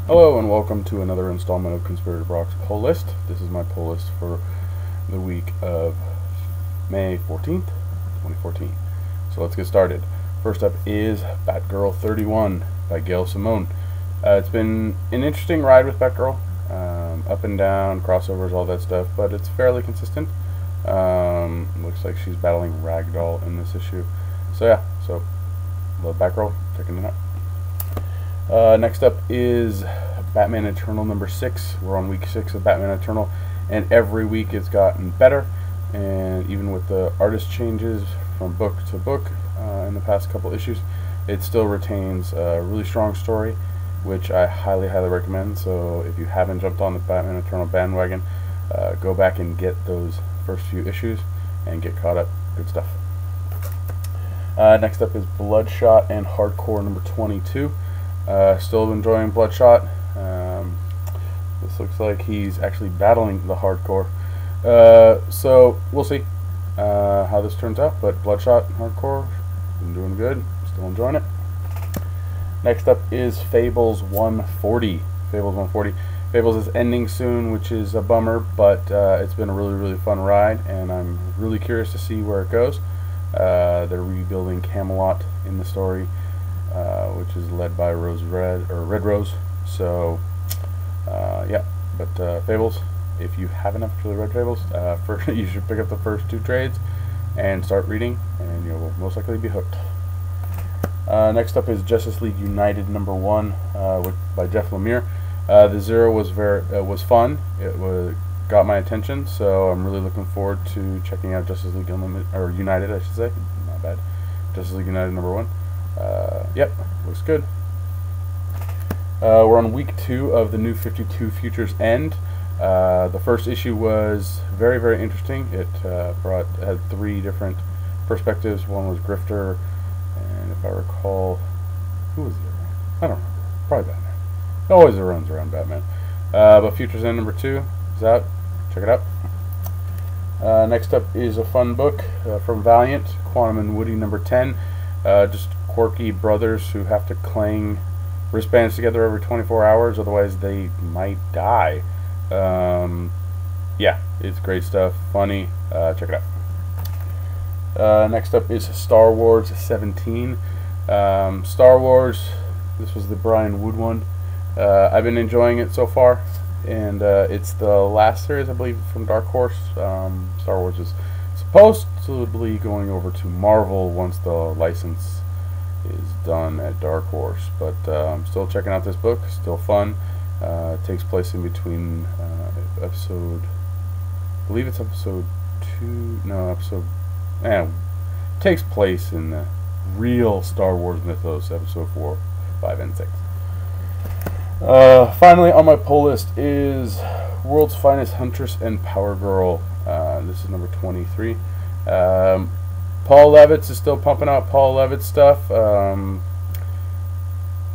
Hello and welcome to another installment of Conspirator Brock's Poll List. This is my poll list for the week of May 14th, 2014. So let's get started. First up is Batgirl 31 by Gail Simone. It's been an interesting ride with Batgirl. Up and down, crossovers, all that stuff, but it's fairly consistent. Looks like she's battling Ragdoll in this issue. So yeah, love Batgirl, checking it out. Next up is Batman Eternal number 6. We're on week 6 of Batman Eternal, and every week it's gotten better. And even with the artist changes from book to book in the past couple issues, it still retains a really strong story, which I highly recommend. So if you haven't jumped on the Batman Eternal bandwagon, go back and get those first few issues and get caught up. Good stuff. Next up is Bloodshot and Hardcore number 22. Still enjoying Bloodshot. This looks like he's actually battling the Hardcore. So we'll see how this turns out. But Bloodshot and Hardcore, been doing good. Still enjoying it. Next up is Fables 140. Fables 140. Fables is ending soon, which is a bummer, but it's been a really fun ride, and I'm really curious to see where it goes. They're rebuilding Camelot in the story, which is led by Red Rose. So yeah, but Fables, if you haven't actually read Fables, first you should pick up the first 2 trades and start reading, and you'll most likely be hooked. Next up is Justice League United number 1 by Jeff Lemire. The Zero was fun. It got my attention, so I'm really looking forward to checking out Justice League United, I should say. Not bad. Justice League United number 1. Yep, looks good. We're on week 2 of the New 52 Futures End. The first issue was very interesting. It had 3 different perspectives. One was Grifter, and if I recall, who was the other? I don't remember. Probably Batman. Always runs around Batman. But Futures End number 2 is out. Check it out. Next up is a fun book from Valiant, Quantum and Woody number 10. Just quirky brothers who have to clang wristbands together every 24 hours, otherwise they might die. Yeah, it's great stuff, funny. Check it out. Next up is Star Wars 17. Star Wars, this was the Brian Wood one. I've been enjoying it so far, and it's the last series, I believe, from Dark Horse. Star Wars is supposedly going over to Marvel once the license is done at Dark Horse, but I'm still checking out this book. Still fun. It takes place in between episode, I believe it's episode 2. No, episode. Takes place in the real Star Wars mythos, episode 4, 5, and 6. Finally on my poll list is World's Finest Huntress and Power Girl. This is number 23. Paul Levitz is still pumping out Paul Levitz stuff.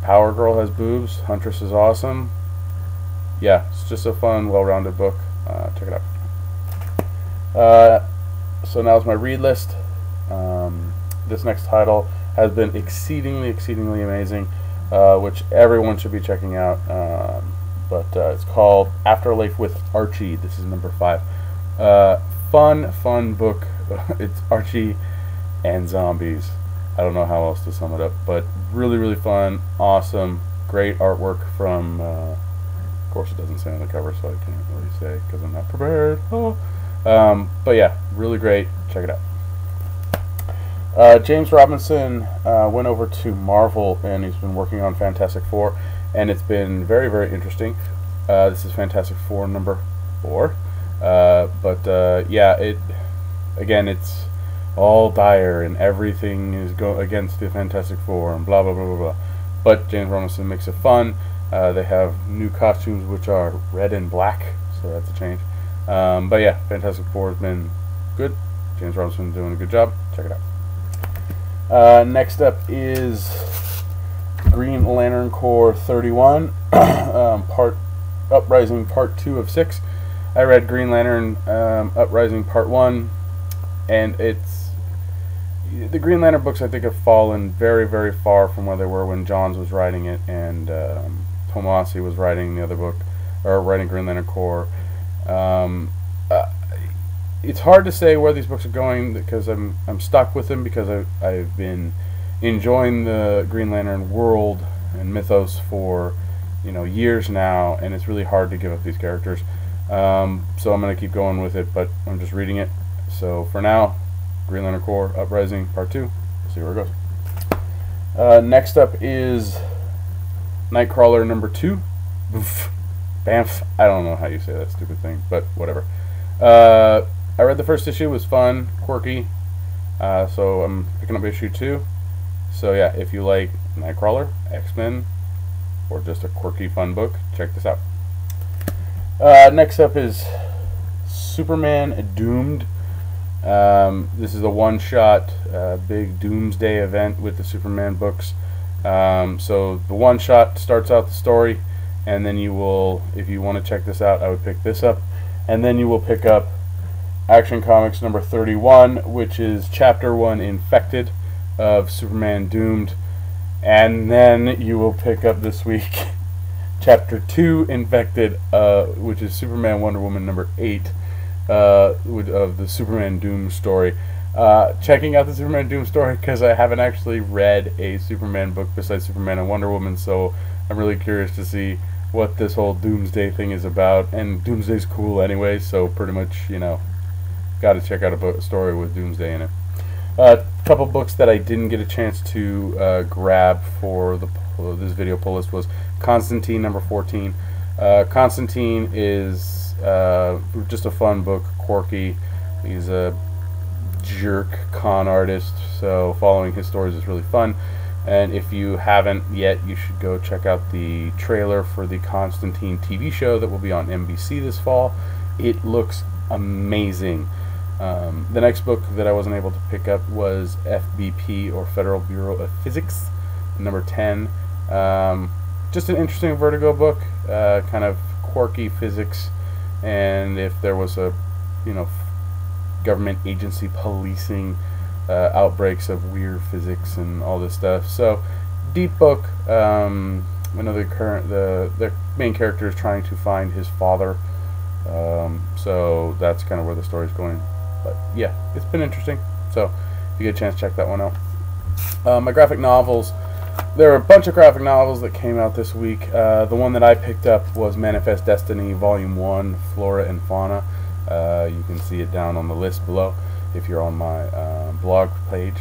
Power Girl has boobs. Huntress is awesome. Yeah, it's just a fun, well-rounded book. Check it out. So now is my read list. This next title has been exceedingly amazing, which everyone should be checking out. But it's called Afterlife with Archie. This is number 5. Fun book. It's Archie and zombies. I don't know how else to sum it up, but really fun, awesome, great artwork from, of course it doesn't say on the cover, so I can't really say because I'm not prepared. Oh. But yeah, really great. Check it out. James Robinson went over to Marvel, and he's been working on Fantastic Four, and it's been very interesting. This is Fantastic Four number 4. Yeah, it's all dire and everything is against the Fantastic Four and blah blah. But James Robinson makes it fun. They have new costumes which are red and black, so that's a change. But yeah, Fantastic Four has been good. James Robinson doing a good job. Check it out. Next up is Green Lantern Corps 31, Uprising Part 2 of 6. I read Green Lantern Uprising Part 1, and the Green Lantern books, I think, have fallen very far from where they were when Johns was writing it, and Tomasi was writing the other book, or writing Green Lantern Corps. It's hard to say where these books are going because I'm stuck with them because I've been enjoying the Green Lantern world and mythos for years now, and it's really hard to give up these characters. So I'm gonna keep going with it, but I'm just reading it. So for now, Green Lantern Corps Uprising Part 2. We'll see where it goes. Next up is Nightcrawler number 2. Boof. Bamf. I don't know how you say that stupid thing, but whatever. I read the first issue, it was fun, quirky, so I'm picking up issue 2. So yeah, if you like Nightcrawler, X-Men, or just a quirky fun book, check this out. Next up is Superman Doomed. This is a one-shot big Doomsday event with the Superman books. So the one-shot starts out the story, and then you will, if you want to check this out, I would pick this up, and then you will pick up Action Comics number 31, which is Chapter 1 Infected of Superman Doomed, and then you will pick up this week Chapter 2 Infected, which is Superman Wonder Woman number 8 of the Superman Doom story. Checking out the Superman Doom story because I haven't actually read a Superman book besides Superman and Wonder Woman, so I'm really curious to see what this whole Doomsday thing is about, and Doomsday's cool anyway, so pretty much, got to check out a story with Doomsday in it. A couple books that I didn't get a chance to grab for this video pull list was Constantine number 14. Constantine is just a fun book, quirky. He's a jerk con artist, so following his stories is really fun. And if you haven't yet, you should go check out the trailer for the Constantine TV show that will be on NBC this fall. It looks amazing. The next book that I wasn't able to pick up was FBP, or Federal Bureau of Physics, number 10. Just an interesting Vertigo book, kind of quirky physics, and if there was a, government agency policing outbreaks of weird physics and all this stuff. So, deep book. I know the main character is trying to find his father, so that's kind of where the story's going. But yeah, it's been interesting. So if you get a chance, check that one out. My graphic novels. There are a bunch of graphic novels that came out this week. The one that I picked up was Manifest Destiny Volume 1, Flora and Fauna. You can see it down on the list below if you're on my blog page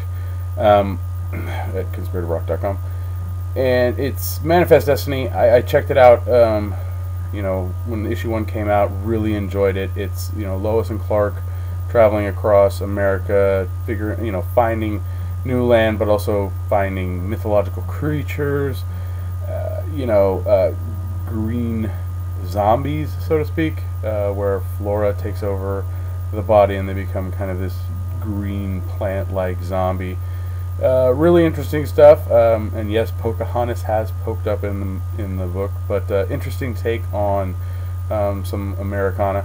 at conspiratorrock.com. And it's Manifest Destiny. I checked it out, when issue 1 came out, really enjoyed it. It's, Lois and Clark traveling across America, finding new land, but also finding mythological creatures, green zombies, so to speak, where Flora takes over the body and they become kind of this green plant-like zombie. Really interesting stuff, and yes, Pocahontas has poked up in the book, but interesting take on some Americana.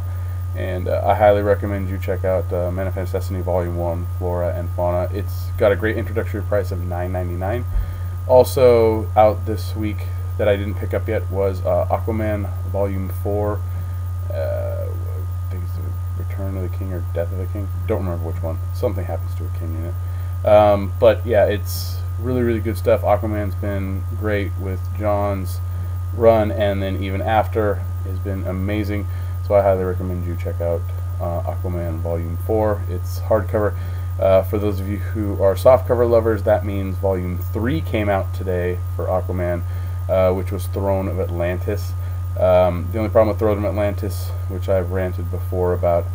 And I highly recommend you check out Manifest Destiny Volume 1, Flora and Fauna. It's got a great introductory price of $9.99. Also out this week that I didn't pick up yet was Aquaman Volume 4. I think it's the Return of the King or Death of the King. Don't remember which one. Something happens to a king in it. But yeah, it's really, really good stuff. Aquaman's been great with John's run, and then even after has been amazing. So I highly recommend you check out Aquaman Volume 4. It's hardcover. For those of you who are softcover lovers, that means Volume 3 came out today for Aquaman, which was Throne of Atlantis. The only problem with Throne of Atlantis, which I've ranted before about,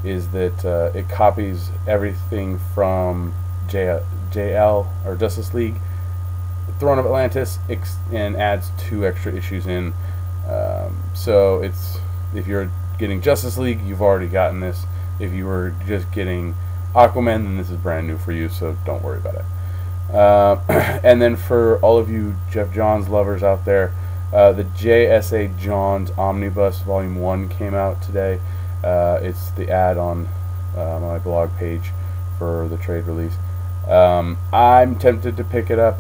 is that it copies everything from JL, or Justice League, Throne of Atlantis, and adds 2 extra issues in. So it's, if you're getting Justice League, you've already gotten this. If you were just getting Aquaman, then this is brand new for you, so don't worry about it. And then for all of you Jeff Johns lovers out there, the JSA Johns Omnibus Volume 1 came out today. It's the ad on my blog page for the trade release. I'm tempted to pick it up.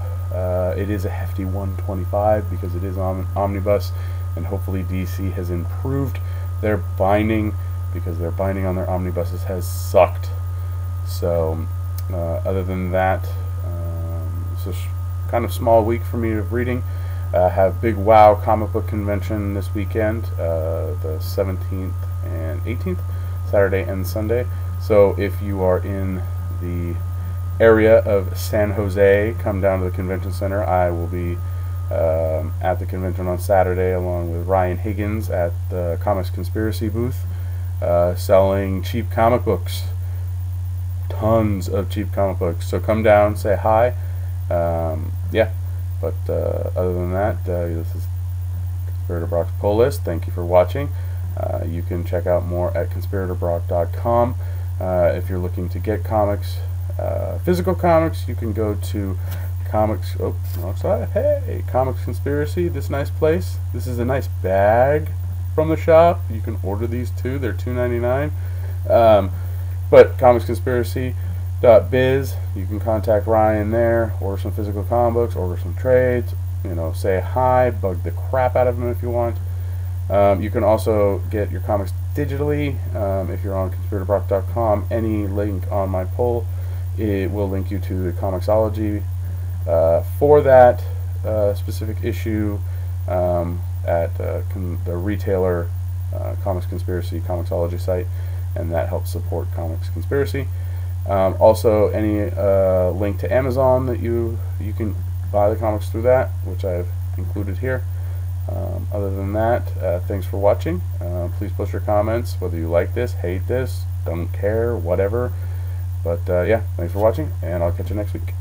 It is a hefty 125 because it is on omnibus, and hopefully DC has improved their binding, because their binding on their omnibuses has sucked. So other than that, it's a kind of small week for me of reading. Have big WoW comic book convention this weekend, the 17th and 18th, Saturday and Sunday. So if you are in the area of San Jose, come down to the convention center. I will be at the convention on Saturday along with Ryan Higgins at the Comics Conspiracy booth, selling cheap comic books. Tons of cheap comic books. So come down, say hi. Yeah, but other than that, this is Conspirator Brock's Pull List. Thank you for watching. You can check out more at conspiratorbrock.com. If you're looking to get comics, physical comics, you can go to Comics. Oh, no, outside. Hey, Comics Conspiracy. This nice place. This is a nice bag from the shop. You can order these too. They're $2.99. But comicsconspiracy.biz. You can contact Ryan there. Order some physical comic books. Order some trades. You know, say hi. Bug the crap out of them if you want. You can also get your comics digitally if you're on conspiratorbrock.com. Any link on my poll, it will link you to the Comixology for that specific issue at the retailer Comics Conspiracy Comixology site, and that helps support Comics Conspiracy. Also, any link to Amazon that you can buy the comics through that, which I've included here. Other than that, thanks for watching. Please post your comments, whether you like this, hate this, don't care, whatever. But yeah, thanks for watching, and I'll catch you next week.